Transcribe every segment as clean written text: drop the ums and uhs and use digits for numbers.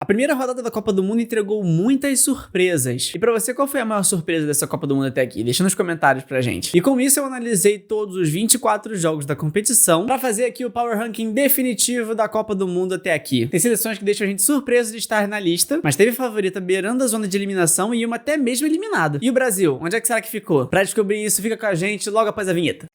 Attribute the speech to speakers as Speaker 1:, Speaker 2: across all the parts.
Speaker 1: A primeira rodada da Copa do Mundo entregou muitas surpresas. E pra você, qual foi a maior surpresa dessa Copa do Mundo até aqui? Deixa nos comentários pra gente. E com isso eu analisei todos os 24 jogos da competição pra fazer aqui o Power Ranking definitivo da Copa do Mundo até aqui. Tem seleções que deixam a gente surpreso de estar na lista, mas teve favorita beirando a zona de eliminação e uma até mesmo eliminada. E o Brasil? Onde é que será que ficou? Pra descobrir isso, fica com a gente logo após a vinheta.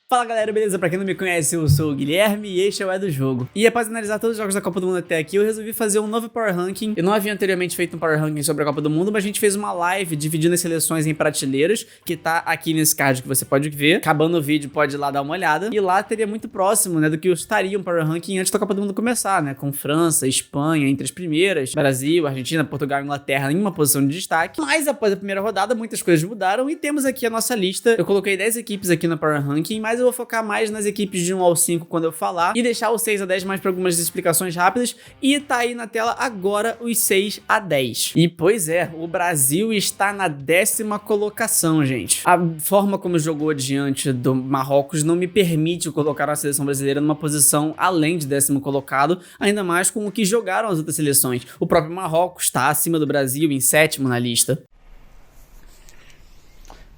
Speaker 1: Fala galera, beleza? Pra quem não me conhece, eu sou o Guilherme e este é o É do Jogo. E após analisar todos os jogos da Copa do Mundo até aqui, eu resolvi fazer um novo Power Ranking. Eu não havia anteriormente feito um Power Ranking sobre a Copa do Mundo, mas a gente fez uma live dividindo as seleções em prateleiras, que tá aqui nesse card que você pode ver. Acabando o vídeo, pode ir lá dar uma olhada. E lá teria muito próximo, né, do que estaria um Power Ranking antes da Copa do Mundo começar, né? Com França, Espanha entre as primeiras, Brasil, Argentina, Portugal e Inglaterra em uma posição de destaque. Mas após a primeira rodada, muitas coisas mudaram e temos aqui a nossa lista. Eu coloquei 10 equipes aqui no Power Ranking, mas eu vou focar mais nas equipes de 1 ao 5 quando eu falar e deixar o 6 a 10 mais para algumas explicações rápidas. E tá aí na tela agora os 6 a 10. E pois é, o Brasil está na 10ª colocação, gente. A forma como jogou diante do Marrocos não me permite colocar a seleção brasileira numa posição além de 10º colocado, ainda mais com o que jogaram as outras seleções. O próprio Marrocos está acima do Brasil em 7º na lista.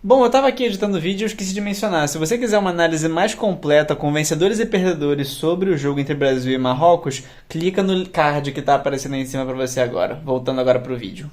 Speaker 1: Bom, eu tava aqui editando o vídeo e esqueci de mencionar, se você quiser uma análise mais completa com vencedores e perdedores sobre o jogo entre Brasil e Marrocos, clica no card que tá aparecendo aí em cima pra você agora. Voltando agora pro vídeo.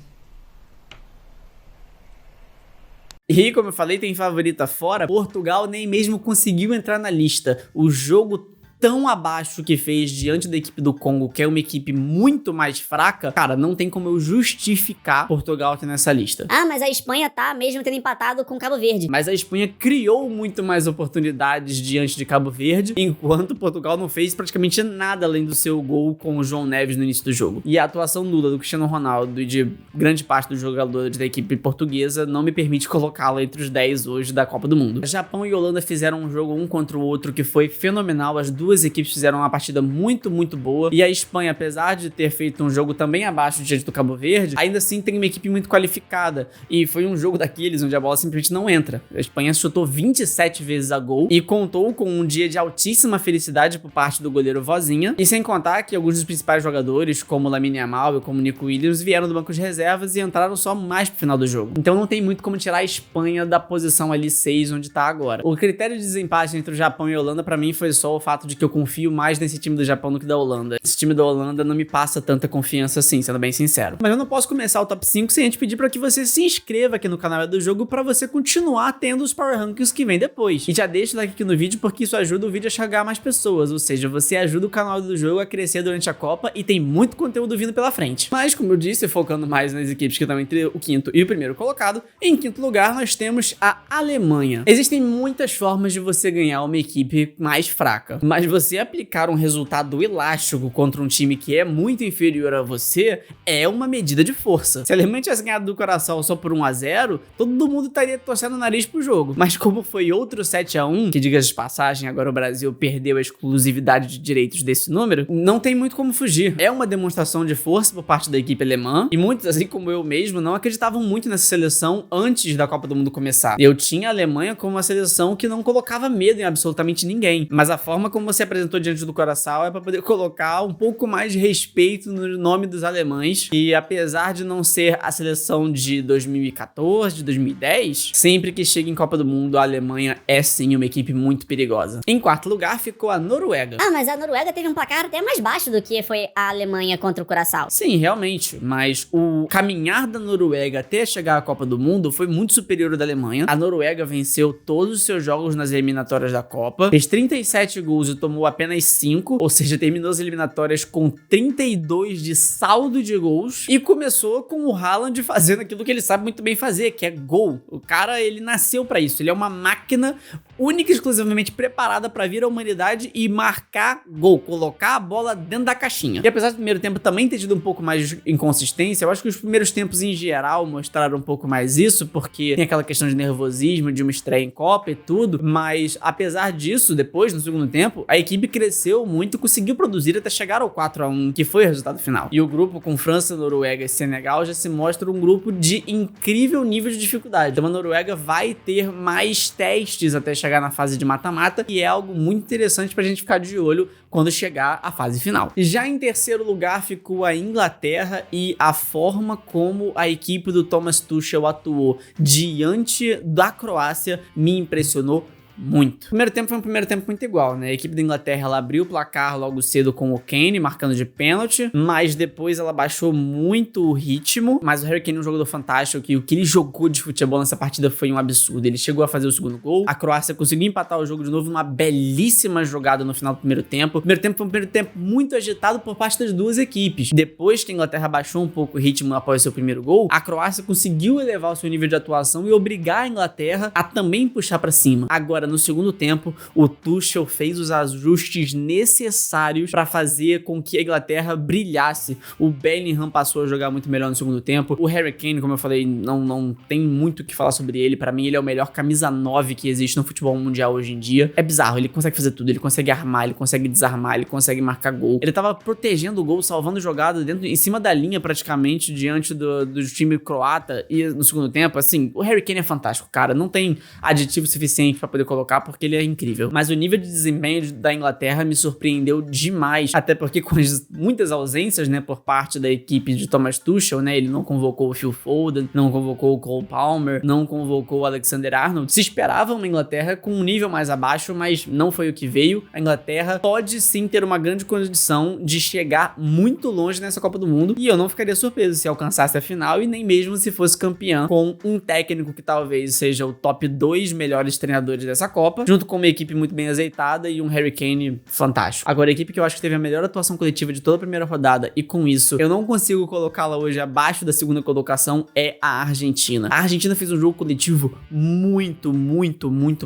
Speaker 1: E como eu falei, tem favorita fora, Portugal nem mesmo conseguiu entrar na lista. O jogo tão abaixo que fez diante da equipe do Congo, que é uma equipe muito mais fraca, cara, não tem como eu justificar Portugal aqui nessa lista.
Speaker 2: Ah, mas a Espanha tá mesmo tendo empatado com Cabo Verde.
Speaker 1: Mas a Espanha criou muito mais oportunidades diante de Cabo Verde, enquanto Portugal não fez praticamente nada além do seu gol com o João Neves no início do jogo. E a atuação nula do Cristiano Ronaldo e de grande parte dos jogadores da equipe portuguesa não me permite colocá-la entre os 10 hoje da Copa do Mundo. Japão e Holanda fizeram um jogo um contra o outro que foi fenomenal, as duas equipes fizeram uma partida muito boa, e a Espanha, apesar de ter feito um jogo também abaixo diante do Cabo Verde, ainda assim tem uma equipe muito qualificada, e foi um jogo daqueles onde a bola simplesmente não entra. A Espanha chutou 27 vezes a gol e contou com um dia de altíssima felicidade por parte do goleiro Vozinha, e sem contar que alguns dos principais jogadores, como Lamine Yamal e como Nico Williams, vieram do banco de reservas e entraram só mais pro final do jogo. Então não tem muito como tirar a Espanha da posição ali 6 onde tá agora. O critério de desempate entre o Japão e a Holanda pra mim foi só o fato de que eu confio mais nesse time do Japão do que da Holanda. Esse time da Holanda não me passa tanta confiança assim, sendo bem sincero. Mas eu não posso começar o top 5 sem antes pedir pra que você se inscreva aqui no canal do jogo pra você continuar tendo os Power Rankings que vem depois. E já deixa o like aqui no vídeo porque isso ajuda o vídeo a chegar a mais pessoas, ou seja, você ajuda o canal do jogo a crescer durante a Copa e tem muito conteúdo vindo pela frente. Mas, como eu disse, focando mais nas equipes que estão entre o 5º e o 1º colocado, em 5º lugar nós temos a Alemanha. Existem muitas formas de você ganhar uma equipe mais fraca, mas você aplicar um resultado elástico contra um time que é muito inferior a você é uma medida de força. Se a Alemanha tivesse ganhado do Curaçao só por 1 a 0, todo mundo estaria torcendo o nariz pro jogo. Mas como foi outro 7 a 1, que diga de passagem, agora o Brasil perdeu a exclusividade de direitos desse número, não tem muito como fugir. É uma demonstração de força por parte da equipe alemã, e muitos, assim como eu mesmo, não acreditavam muito nessa seleção antes da Copa do Mundo começar. Eu tinha a Alemanha como uma seleção que não colocava medo em absolutamente ninguém, mas a forma como você apresentou diante do Curaçao é para poder colocar um pouco mais de respeito no nome dos alemães, e apesar de não ser a seleção de 2014, de 2010, sempre que chega em Copa do Mundo, a Alemanha é sim uma equipe muito perigosa. Em 4º lugar ficou a Noruega.
Speaker 2: Ah, mas a Noruega teve um placar até mais baixo do que foi a Alemanha contra o Curaçao.
Speaker 1: Sim, realmente, mas o caminhar da Noruega até chegar à Copa do Mundo foi muito superior ao da Alemanha. A Noruega venceu todos os seus jogos nas eliminatórias da Copa, fez 37 gols e tomou apenas 5, ou seja, terminou as eliminatórias com 32 de saldo de gols, e começou com o Haaland fazendo aquilo que ele sabe muito bem fazer, que é gol. O cara, ele nasceu pra isso, ele é uma máquina única e exclusivamente preparada pra vir à humanidade e marcar gol, colocar a bola dentro da caixinha. E apesar do primeiro tempo também ter tido um pouco mais de inconsistência, eu acho que os primeiros tempos em geral mostraram um pouco mais isso, porque tem aquela questão de nervosismo, de uma estreia em Copa e tudo, mas apesar disso, depois, no segundo tempo, a equipe cresceu muito, conseguiu produzir até chegar ao 4 a 1, que foi o resultado final. E o grupo com França, Noruega e Senegal já se mostra um grupo de incrível nível de dificuldade. Então a Noruega vai ter mais testes até chegar chegar na fase de mata-mata, e é algo muito interessante pra gente ficar de olho quando chegar à fase final. Já em terceiro lugar ficou a Inglaterra, e a forma como a equipe do Thomas Tuchel atuou diante da Croácia me impressionou muito. O primeiro tempo foi um primeiro tempo muito igual, né? A equipe da Inglaterra, ela abriu o placar logo cedo com o Kane, marcando de pênalti, mas depois ela baixou muito o ritmo, mas o Harry Kane é um jogador fantástico, que o que ele jogou de futebol nessa partida foi um absurdo. Ele chegou a fazer o segundo gol, a Croácia conseguiu empatar o jogo de novo numa belíssima jogada no final do primeiro tempo. O primeiro tempo foi um primeiro tempo muito agitado por parte das duas equipes. Depois que a Inglaterra baixou um pouco o ritmo após o seu primeiro gol, a Croácia conseguiu elevar o seu nível de atuação e obrigar a Inglaterra a também puxar pra cima. Agora, no segundo tempo, o Tuchel fez os ajustes necessários para fazer com que a Inglaterra brilhasse. O Bellingham passou a jogar muito melhor no segundo tempo. O Harry Kane, como eu falei, não tem muito o que falar sobre ele. Para mim, ele é o melhor camisa 9 que existe no futebol mundial hoje em dia. É bizarro, ele consegue fazer tudo. Ele consegue armar, ele consegue desarmar, ele consegue marcar gol. Ele tava protegendo o gol, salvando jogada em cima da linha, praticamente, diante do time croata. E no segundo tempo, assim, o Harry Kane é fantástico, cara. Não tem aditivo suficiente para poder colocar, porque ele é incrível. Mas o nível de desempenho da Inglaterra me surpreendeu demais, até porque com muitas ausências, né, por parte da equipe de Thomas Tuchel, né, ele não convocou o Phil Foden, não convocou o Cole Palmer, não convocou o Alexander-Arnold. Se esperava uma Inglaterra com um nível mais abaixo, mas não foi o que veio. A Inglaterra pode sim ter uma grande condição de chegar muito longe nessa Copa do Mundo, e eu não ficaria surpreso se alcançasse a final, e nem mesmo se fosse campeã com um técnico que talvez seja o top 2 melhores treinadores dessa Copa, junto com uma equipe muito bem azeitada e um Harry Kane fantástico. Agora, a equipe que eu acho que teve a melhor atuação coletiva de toda a primeira rodada, e com isso eu não consigo colocá-la hoje abaixo da segunda colocação, é a Argentina. A Argentina fez um jogo coletivo muito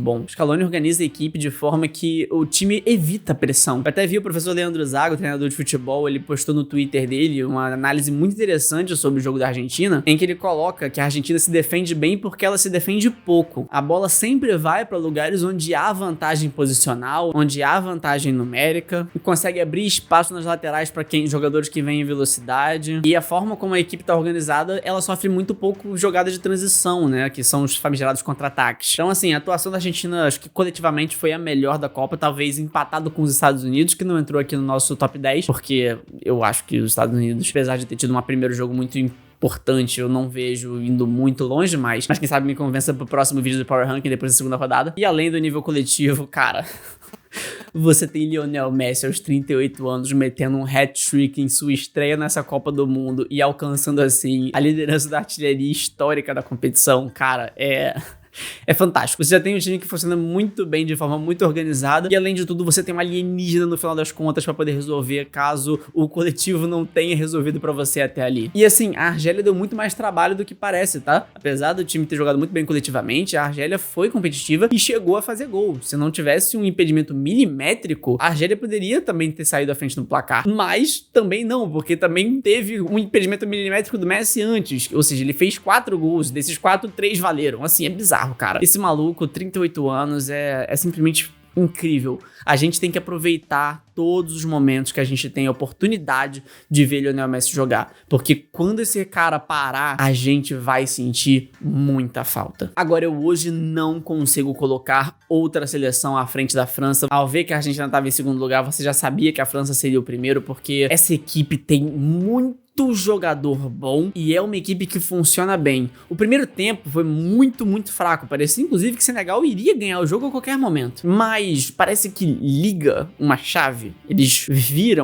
Speaker 1: bom. O Scaloni organiza a equipe de forma que o time evita pressão. Eu até vi o professor Leandro Zago, treinador de futebol, ele postou no Twitter dele uma análise muito interessante sobre o jogo da Argentina, em que ele coloca que a Argentina se defende bem porque ela se defende pouco. A bola sempre vai para lugares onde há vantagem posicional, onde há vantagem numérica, e consegue abrir espaço nas laterais para jogadores que vêm em velocidade. E a forma como a equipe está organizada, ela sofre muito pouco jogadas de transição, né, que são os famigerados contra-ataques. Então, assim, a atuação da Argentina, acho que coletivamente foi a melhor da Copa, talvez empatado com os Estados Unidos, que não entrou aqui no nosso top 10, porque eu acho que os Estados Unidos, apesar de ter tido um primeiro jogo muito importante, eu não vejo indo muito longe, mas quem sabe me convença pro próximo vídeo do Power Ranking depois da segunda rodada. E além do nível coletivo, cara, você tem Lionel Messi aos 38 anos metendo um hat-trick em sua estreia nessa Copa do Mundo e alcançando assim a liderança da artilharia histórica da competição. Cara, é fantástico. Você já tem um time que funciona muito bem, de forma muito organizada, e além de tudo, você tem um alienígena no final das contas pra poder resolver caso o coletivo não tenha resolvido pra você até ali. E assim, a Argélia deu muito mais trabalho do que parece, tá? Apesar do time ter jogado muito bem coletivamente, a Argélia foi competitiva e chegou a fazer gol. Se não tivesse um impedimento milimétrico, a Argélia poderia também ter saído à frente no placar, mas também não, porque também teve um impedimento milimétrico do Messi antes, ou seja, ele fez 4 gols, desses 4, 3 valeram. Assim, é bizarro, cara. Esse maluco, 38 anos, é simplesmente incrível. A gente tem que aproveitar todos os momentos que a gente tem a oportunidade de ver Lionel Messi jogar, porque quando esse cara parar, a gente vai sentir muita falta. Agora, eu hoje não consigo colocar outra seleção à frente da França. Ao ver que a Argentina estava em segundo lugar, você já sabia que a França seria o primeiro, porque essa equipe tem muito jogador bom e é uma equipe que funciona bem. O primeiro tempo foi muito fraco, parecia inclusive que o Senegal iria ganhar o jogo a qualquer momento, mas parece que liga uma chave.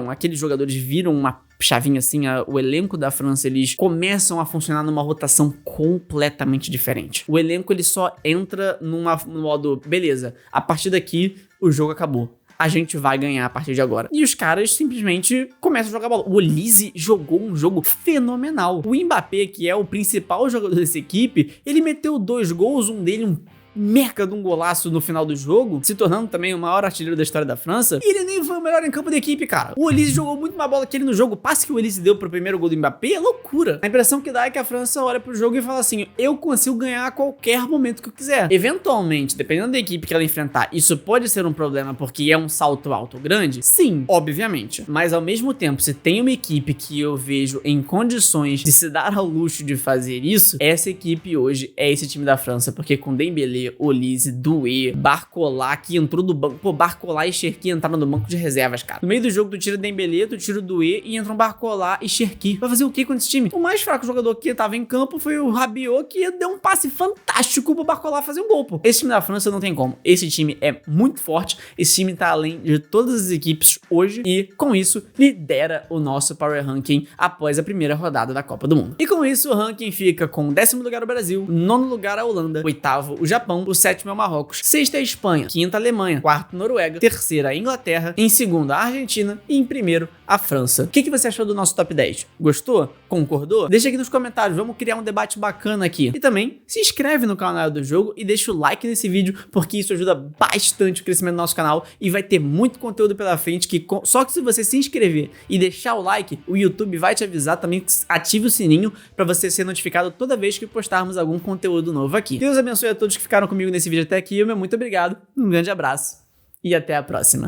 Speaker 1: Aqueles jogadores viram uma chavinha assim, o elenco da França, eles começam a funcionar numa rotação completamente diferente. O elenco, ele só entra no modo, beleza, a partir daqui o jogo acabou, a gente vai ganhar a partir de agora. E os caras simplesmente começam a jogar bola. O Olise jogou um jogo fenomenal. O Mbappé, que é o principal jogador dessa equipe, ele meteu 2 gols, um dele um merca de um golaço no final do jogo, se tornando também o maior artilheiro da história da França, e ele nem foi o melhor em campo da equipe, cara. O Olise jogou muito mais bola que ele no jogo. O passe que o Olise deu pro primeiro gol do Mbappé é loucura. A impressão que dá é que a França olha pro jogo e fala assim, eu consigo ganhar a qualquer momento que eu quiser. Eventualmente, dependendo da equipe que ela enfrentar, isso pode ser um problema porque é um salto alto grande? Sim, obviamente. Mas ao mesmo tempo, se tem uma equipe que eu vejo em condições de se dar ao luxo de fazer isso, essa equipe hoje é esse time da França, porque com Dembélé, Dembélé, Olise, Doué, Barcola, que entrou do banco. Pô, Barcola e Cherki entraram no banco de reservas, cara. No meio do jogo, tu tira Dembélé, tu tira o Doué e entram Barcola e Cherki. Vai fazer o que com esse time? O mais fraco jogador que tava em campo foi o Rabiot, que deu um passe fantástico pro Barcola fazer um gol, pô. Esse time da França não tem como. Esse time é muito forte. Esse time tá além de todas as equipes hoje e, com isso, lidera o nosso Power Ranking após a primeira rodada da Copa do Mundo. E com isso, o ranking fica com 10º lugar o Brasil, 9º lugar a Holanda, 8º o Japão, o 7º é o Marrocos, 6º é a Espanha, 5º a Alemanha, 4º Noruega, 3º a Inglaterra, em 2º a Argentina e em 1º a França. O que você achou do nosso top 10? Gostou? Concordou? Deixa aqui nos comentários, vamos criar um debate bacana aqui. E também se inscreve no canal do jogo e deixa o like nesse vídeo, porque isso ajuda bastante o crescimento do nosso canal e vai ter muito conteúdo pela frente que só que se você se inscrever e deixar o like, o YouTube vai te avisar, também ative o sininho para você ser notificado toda vez que postarmos algum conteúdo novo aqui. Deus abençoe a todos que ficaram comigo nesse vídeo até aqui, meu muito obrigado, um grande abraço e até a próxima.